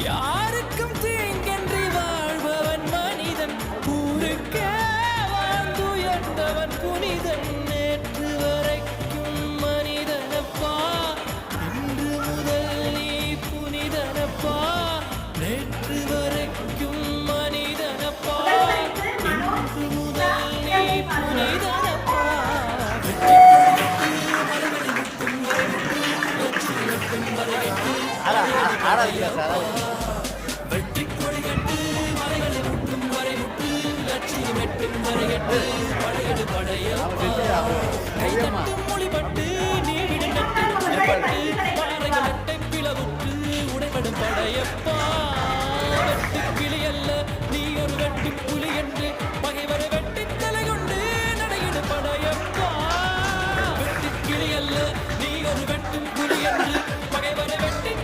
யாருக்கும் தீங்கன்றி வாழ்பவன் மனிதன், ஊருக்கே வாழ்ந்துயர்ந்தவன் புனிதன். நேற்று வரைக்கும் மனிதனப்பா, இன்று முதல் நீ புனிதனப்பா. நேற்று வரைக்கும் மனிதனப்பா, இன்று முதல் நீ புனிதனப்பா. வெற்றி கொடி கட்டு மலைகளை முட்டும் வரை முட்டு, லட்சியம் எட்டும் வரை எட்டு, படையெடு படையப்பா. கைதட்டும் மொழிபட்டு நீவிடு நட்டு பாறைகள் எட்டை பிளவுற்று உடைபடும் படையப்பா. வெட்டு கிளி அல்ல நீ ஒரு வெட்டி புலி என்று பகைவரை வெட்டி தலை கொண்டு நடையிடு படையப்பா. வெட்டு கிளி அல்ல நீ ஒரு வெட்டும் புலி என்று பகைவரை வெட்டி